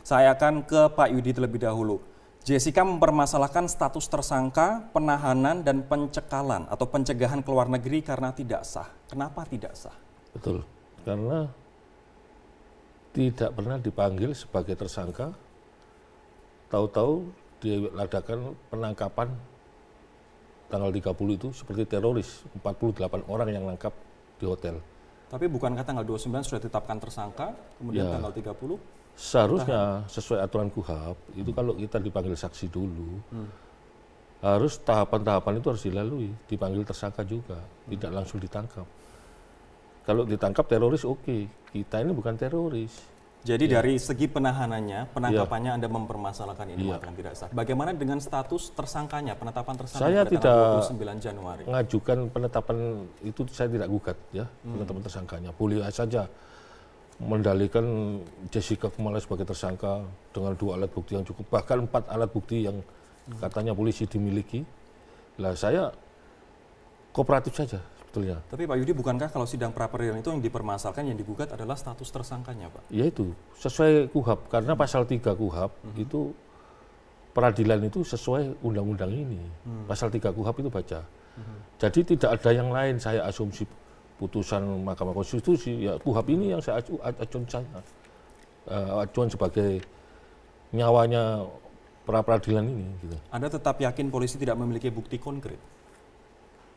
Saya akan ke Pak Yudi terlebih dahulu. Jessica mempermasalahkan status tersangka, penahanan, dan pencekalan atau pencegahan ke luar negeri karena tidak sah. Kenapa tidak sah? Betul, karena tidak pernah dipanggil sebagai tersangka, tahu-tahu diadakan penangkapan tanggal 30 itu seperti teroris, 48 orang yang nangkap di hotel. Tapi bukankah tanggal 29 sudah ditetapkan tersangka, kemudian Ya, tanggal 30? seharusnya sesuai aturan KUHAP, itu kalau kita dipanggil saksi dulu, harus tahapan-tahapan itu harus dilalui, dipanggil tersangka juga, tidak langsung ditangkap. Kalau ditangkap teroris oke, kita ini bukan teroris. Jadi dari segi penahanannya, penangkapannya Anda mempermasalahkan ini mengatakan tidak sah. Bagaimana dengan status tersangkanya, penetapan tersangka Saya pada tidak tanggal 29 Januari? Mengajukan penetapan itu, saya tidak gugat ya, penetapan tersangkanya. Boleh saja mendalikan Jessica Kumala sebagai tersangka dengan 2 alat bukti yang cukup, bahkan 4 alat bukti yang katanya polisi dimiliki. Lah saya kooperatif saja sebetulnya. Tapi Pak Yudi, bukankah kalau sidang pra-peradilan itu yang dipermasalahkan, yang digugat adalah status tersangkanya, Pak? Ya itu, sesuai KUHAP, karena pasal 3 KUHAP itu peradilan itu sesuai undang-undang ini. Pasal 3 KUHAP itu baca. Jadi tidak ada yang lain, saya asumsi putusan Mahkamah Konstitusi, ya KUHAP ini yang saya acuan sebagai nyawanya pra-peradilan ini. Gitu. Anda tetap yakin polisi tidak memiliki bukti konkret?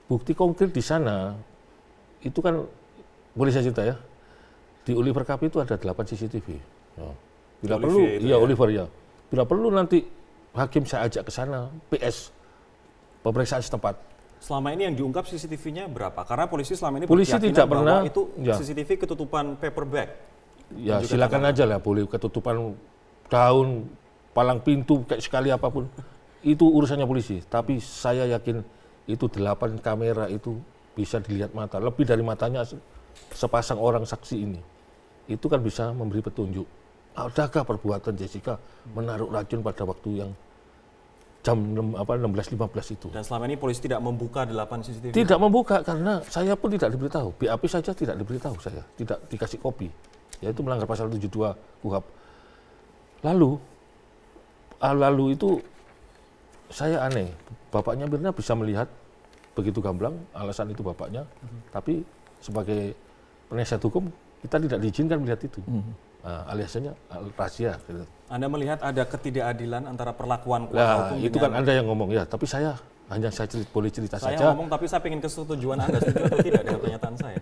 Bukti konkret di sana, itu kan, boleh saya cerita ya, di Oliver Cup itu ada 8 CCTV. Ya. Bila perlu, iya Oliver ya. Bila perlu nanti hakim saya ajak ke sana, PS, pemeriksaan setempat. Selama ini yang diungkap CCTV-nya berapa? Karena polisi selama ini polisi tidak pernah itu CCTV ketutupan paper bag. Ya silakan aja lah, boleh ketutupan daun, palang pintu, kayak sekali apapun. Itu urusannya polisi. Tapi saya yakin itu 8 kamera itu bisa dilihat mata. Lebih dari matanya sepasang orang saksi ini. Itu kan bisa memberi petunjuk. Adakah perbuatan Jessica menaruh racun pada waktu yang jam 16.15 itu. Dan selama ini polisi tidak membuka 8 CCTV? Tidak membuka karena saya pun tidak diberitahu. BAP saja tidak diberitahu saya. Tidak dikasih kopi. Yaitu melanggar pasal 72 KUHAP. Lalu itu saya aneh. Bapaknya Mirna bisa melihat begitu gamblang, alasan itu bapaknya. Tapi sebagai penasihat hukum, kita tidak diizinkan melihat itu. Aliasnya rahasia. Gitu. Anda melihat ada ketidakadilan antara perlakuan kuasa hukum itu kan Anda yang ngomong ya, tapi saya boleh cerita saja. Saya ngomong, tapi saya ingin kesetujuan Anda setuju atau tidak dengan pernyataan saya?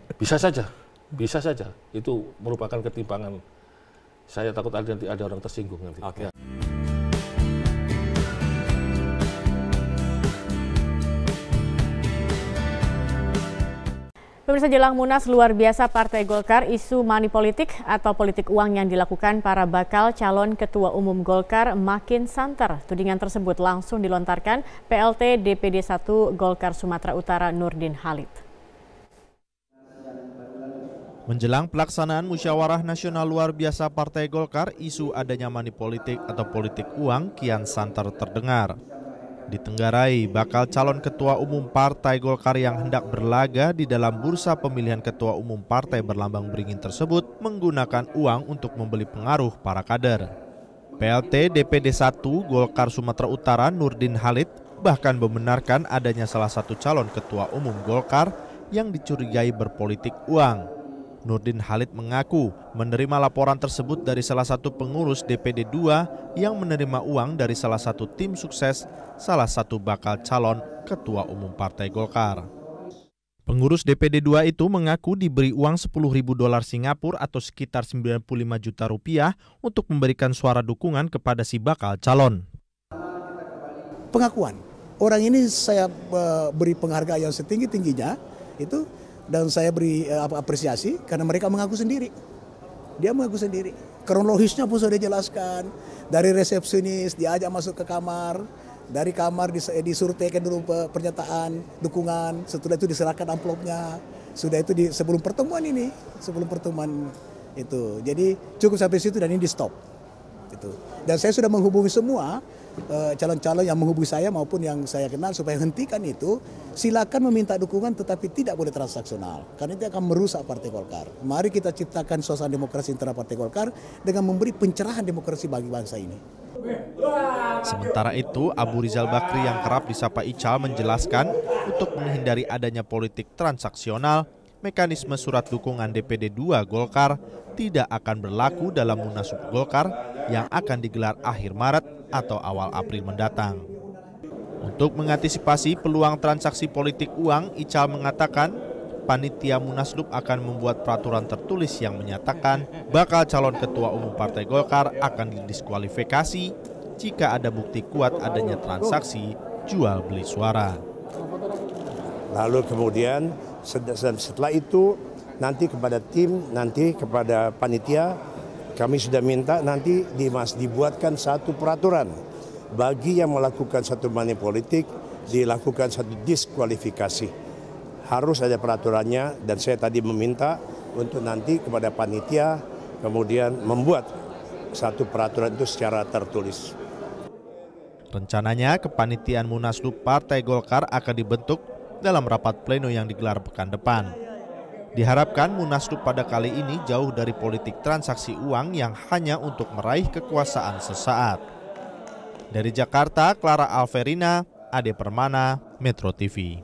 Bisa saja. Itu merupakan ketimpangan. Saya takut nanti ada orang tersinggung nanti. Okay. Ya. Pemirsa, jelang Munas luar biasa Partai Golkar, isu money politik atau politik uang yang dilakukan para bakal calon Ketua Umum Golkar makin santer. Tudingan tersebut langsung dilontarkan PLT DPD 1 Golkar Sumatera Utara Nurdin Halid. Menjelang pelaksanaan musyawarah nasional luar biasa Partai Golkar, isu adanya money politik atau politik uang kian santer terdengar. Ditenggarai, bakal calon Ketua Umum Partai Golkar yang hendak berlaga di dalam bursa pemilihan Ketua Umum Partai berlambang beringin tersebut menggunakan uang untuk membeli pengaruh para kader. PLT DPD 1 Golkar Sumatera Utara Nurdin Halid bahkan membenarkan adanya salah satu calon Ketua Umum Golkar yang dicurigai berpolitik uang. Nurdin Halid mengaku menerima laporan tersebut dari salah satu pengurus DPD 2 yang menerima uang dari salah satu tim sukses salah satu bakal calon Ketua Umum Partai Golkar. Pengurus DPD 2 itu mengaku diberi uang $10.000 Singapura atau sekitar 95 juta rupiah untuk memberikan suara dukungan kepada si bakal calon. Pengakuan, orang ini saya beri penghargaan yang setinggi-tingginya itu. Dan saya beri apresiasi karena mereka mengaku sendiri. Dia mengaku sendiri. Kronologisnya pun sudah dijelaskan. Dari resepsionis diajak masuk ke kamar. Dari kamar disuruh tekan dulu pernyataan dukungan. Setelah itu diserahkan amplopnya. Sudah itu sebelum pertemuan ini. Sebelum pertemuan itu. Jadi cukup sampai situ dan ini di stop. Dan saya sudah menghubungi semua calon-calon yang menghubungi saya maupun yang saya kenal supaya hentikan itu, silakan meminta dukungan tetapi tidak boleh transaksional karena itu akan merusak Partai Golkar. Mari kita ciptakan suasana demokrasi internal Partai Golkar dengan memberi pencerahan demokrasi bagi bangsa ini. Sementara itu, Abu Rizal Bakri yang kerap disapa Ical menjelaskan untuk menghindari adanya politik transaksional, mekanisme surat dukungan DPD 2 Golkar tidak akan berlaku dalam Munaslup Golkar yang akan digelar akhir Maret atau awal April mendatang. Untuk mengantisipasi peluang transaksi politik uang, Ical mengatakan panitia Munaslup akan membuat peraturan tertulis yang menyatakan bakal calon ketua umum Partai Golkar akan didiskualifikasi jika ada bukti kuat adanya transaksi jual beli suara. Lalu kemudian setelah itu nanti kepada tim, nanti kepada panitia, kami sudah minta nanti dibuatkan satu peraturan bagi yang melakukan satu money politik, dilakukan satu diskualifikasi. Harus ada peraturannya dan saya tadi meminta untuk nanti kepada panitia kemudian membuat satu peraturan itu secara tertulis. Rencananya kepanitiaan Munaslup Partai Golkar akan dibentuk dalam rapat pleno yang digelar pekan depan. Diharapkan Munaslup pada kali ini jauh dari politik transaksi uang yang hanya untuk meraih kekuasaan sesaat. Dari Jakarta, Clara Alverina, Ade Permana, Metro TV.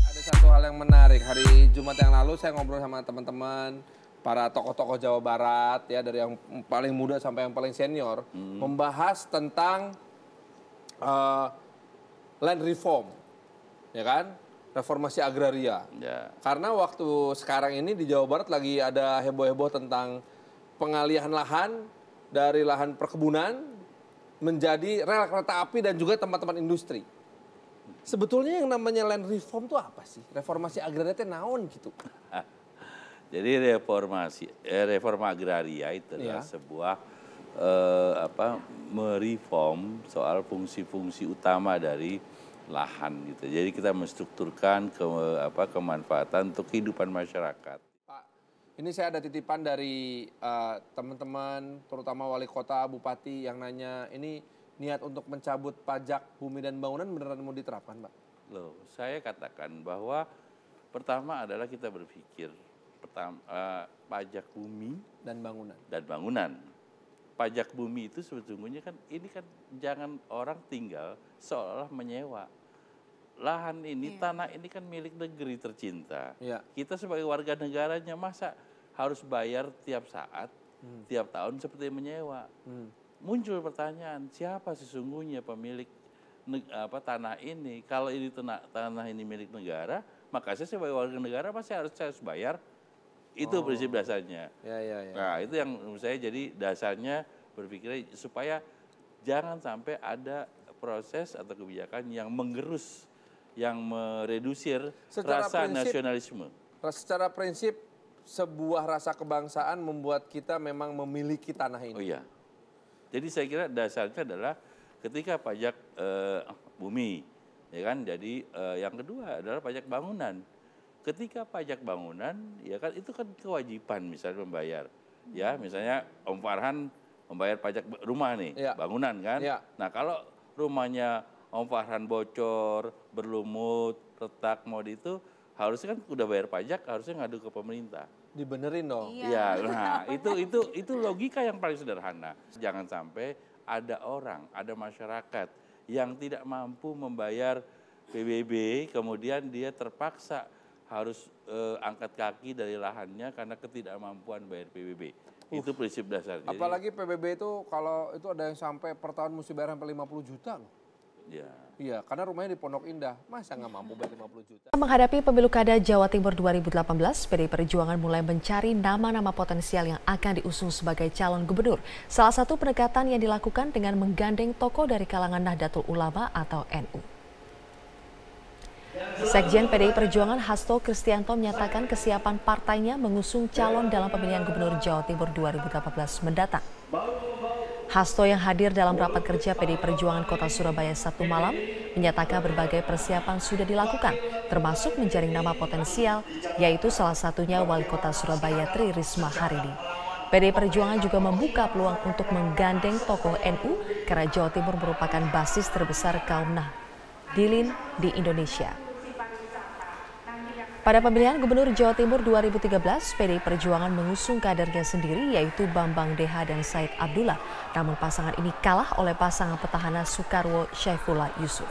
Ada satu hal yang menarik, hari Jumat yang lalu saya ngobrol sama teman-teman para tokoh-tokoh Jawa Barat ya, dari yang paling muda sampai yang paling senior, membahas tentang land reform, ya kan, reformasi agraria. Ya. Karena waktu sekarang ini di Jawa Barat lagi ada heboh-heboh tentang pengalihan lahan dari lahan perkebunan menjadi rel kereta api dan juga tempat-tempat industri. Sebetulnya yang namanya land reform itu apa sih? Reformasi agraria itu naon gitu? Jadi reforma agraria itu adalah sebuah mereform soal fungsi-fungsi utama dari lahan gitu. Jadi kita menstrukturkan kemanfaatan untuk kehidupan masyarakat. Pak, ini saya ada titipan dari teman-teman, terutama wali kota, bupati yang nanya, ini niat untuk mencabut pajak bumi dan bangunan beneran mau diterapkan, Pak? Loh, saya katakan bahwa pertama adalah kita berpikir pajak bumi dan bangunan. Pajak bumi itu sebetulnya kan ini kan jangan orang tinggal seolah-olah menyewa. Lahan ini, tanah ini kan milik negeri tercinta. Kita sebagai warga negaranya masa harus bayar tiap saat, tiap tahun seperti menyewa. Muncul pertanyaan, siapa sesungguhnya pemilik tanah ini? Kalau ini tanah ini milik negara, maka saya sebagai warga negara pasti harus bayar. Itu prinsip dasarnya. Nah, itu yang menurut saya jadi dasarnya berpikir supaya jangan sampai ada proses atau kebijakan yang menggerus, yang meredusir rasa nasionalisme. Secara prinsip, sebuah rasa kebangsaan membuat kita memang memiliki tanah ini. Oh iya. Jadi saya kira dasarnya adalah ketika pajak bumi, ya kan. Jadi yang kedua adalah pajak bangunan. Ketika pajak bangunan, ya kan itu kan kewajiban misalnya membayar, ya misalnya Om Farhan membayar pajak rumah nih, bangunan kan. Nah kalau rumahnya Om Farhan bocor, berlumut, retak, mau itu harusnya kan udah bayar pajak, harusnya ngadu ke pemerintah. Dibenerin dong. Iya, nah itu logika yang paling sederhana. Jangan sampai ada orang, ada masyarakat yang tidak mampu membayar PBB, kemudian dia terpaksa harus angkat kaki dari lahannya karena ketidakmampuan bayar PBB. Itu prinsip dasar. Apalagi PBB itu kalau itu ada yang sampai per tahun mesti bayar sampai 50 juta loh. Iya, karena rumahnya di Pondok Indah, masa nggak mampu bayar 50 juta. Menghadapi pemilu kada Jawa Timur 2018, PDI Perjuangan mulai mencari nama-nama potensial yang akan diusung sebagai calon gubernur. Salah satu pendekatan yang dilakukan dengan menggandeng tokoh dari kalangan Nahdlatul Ulama atau NU. Sekjen PDI Perjuangan Hasto Kristianto menyatakan kesiapan partainya mengusung calon dalam pemilihan Gubernur Jawa Timur 2018 mendatang. Hasto yang hadir dalam rapat kerja PDI Perjuangan Kota Surabaya Sabtu malam menyatakan berbagai persiapan sudah dilakukan, termasuk menjaring nama potensial, yaitu salah satunya Wali Kota Surabaya Tri Risma hari ini. PDI Perjuangan juga membuka peluang untuk menggandeng tokoh NU karena Jawa Timur merupakan basis terbesar kaum Nahdliyin di Indonesia. Pada pemilihan Gubernur Jawa Timur 2013, PDI Perjuangan mengusung kadernya sendiri yaitu Bambang Deha dan Said Abdullah. Namun pasangan ini kalah oleh pasangan petahana Soekarwo Syaifullah Yusuf.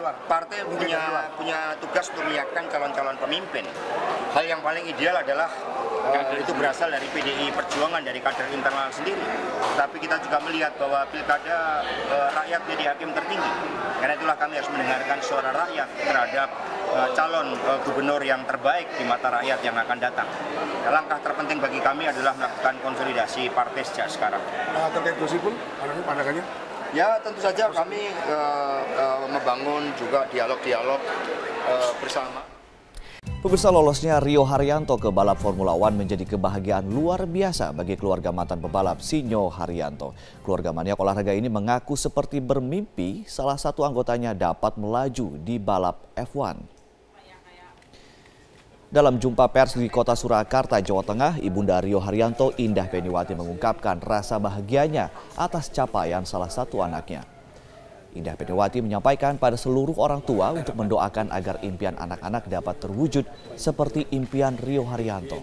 Partai punya tugas untuk menyiapkan calon-calon pemimpin. Hal yang paling ideal adalah itu berasal dari PDI Perjuangan, dari kader internal sendiri. Tapi kita juga melihat bahwa pilkada rakyat jadi hakim tertinggi. Karena itulah kami harus mendengarkan suara rakyat terhadap calon gubernur yang terbaik di mata rakyat yang akan datang. Langkah terpenting bagi kami adalah melakukan konsolidasi partai sejak sekarang. Terkait Gus Ipul, pandangannya? Ya tentu saja kami membangun juga dialog-dialog bersama. Pemirsa, lolosnya Rio Haryanto ke balap Formula One menjadi kebahagiaan luar biasa bagi keluarga mantan pebalap Sinyo Haryanto. Keluarga maniak olahraga ini mengaku seperti bermimpi salah satu anggotanya dapat melaju di balap F1. Dalam jumpa pers di Kota Surakarta, Jawa Tengah, Ibunda Rio Haryanto, Indah Peniwati, mengungkapkan rasa bahagianya atas capaian salah satu anaknya. Indah Peniwati menyampaikan pada seluruh orang tua untuk mendoakan agar impian anak-anak dapat terwujud seperti impian Rio Haryanto.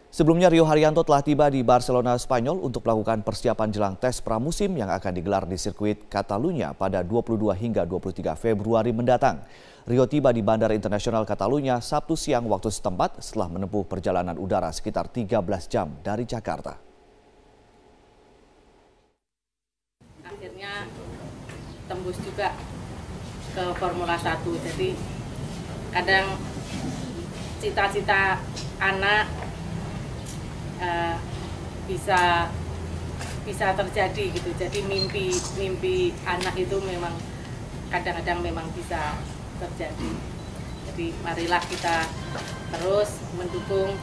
Sebelumnya Rio Haryanto telah tiba di Barcelona, Spanyol untuk melakukan persiapan jelang tes pramusim yang akan digelar di sirkuit Catalunya pada 22 hingga 23 Februari mendatang. Rio tiba di Bandara Internasional Catalunya Sabtu siang waktu setempat setelah menempuh perjalanan udara sekitar 13 jam dari Jakarta. Akhirnya tembus juga ke Formula 1. Jadi kadang cita-cita anak bisa terjadi gitu. Jadi mimpi anak itu memang kadang-kadang memang bisa terjadi. Jadi marilah kita terus mendukung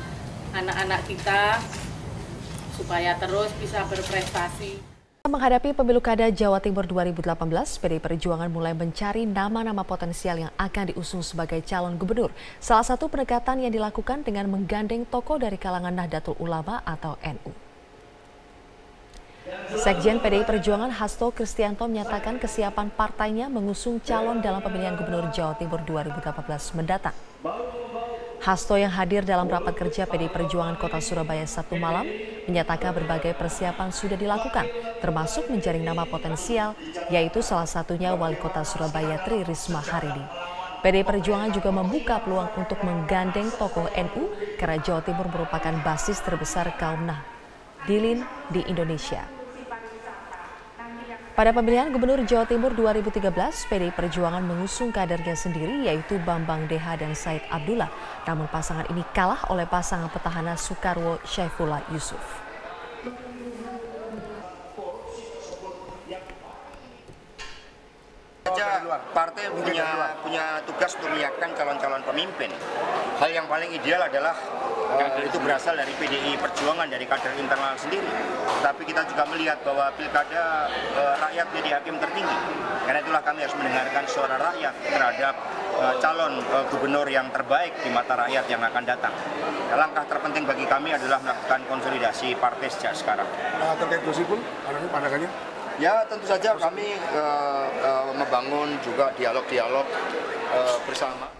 anak-anak kita supaya terus bisa berprestasi. Menghadapi pemilu kada Jawa Timur 2018, PDI Perjuangan mulai mencari nama-nama potensial yang akan diusung sebagai calon gubernur. Salah satu pendekatan yang dilakukan dengan menggandeng tokoh dari kalangan Nahdlatul Ulama atau NU. Sekjen PDI Perjuangan Hasto Kristianto menyatakan kesiapan partainya mengusung calon dalam pemilihan Gubernur Jawa Timur 2018 mendatang. Hasto yang hadir dalam rapat kerja PDI Perjuangan Kota Surabaya Sabtu malam menyatakan berbagai persiapan sudah dilakukan, termasuk menjaring nama potensial, yaitu salah satunya Wali Kota Surabaya Tri Risma hari ini. PDI Perjuangan juga membuka peluang untuk menggandeng tokoh NU karena Jawa Timur merupakan basis terbesar kaum Nahdliyin di Indonesia. Pada pemilihan Gubernur Jawa Timur 2013, PDI Perjuangan mengusung kadernya sendiri yaitu Bambang Deha dan Said Abdullah. Namun pasangan ini kalah oleh pasangan petahana Soekarwo Syaifullah Yusuf. Partai punya tugas untuk menyiapkan calon-calon pemimpin. Hal yang paling ideal adalah itu berasal dari PDI Perjuangan, dari kader internal sendiri. Tapi kita juga melihat bahwa pilkada rakyat jadi hakim tertinggi. Karena itulah kami harus mendengarkan suara rakyat terhadap calon gubernur yang terbaik di mata rakyat yang akan datang. Langkah terpenting bagi kami adalah melakukan konsolidasi partai sejak sekarang. Terkait Gus Ipul, pandangannya? Ya tentu saja kami membangun juga dialog-dialog bersama.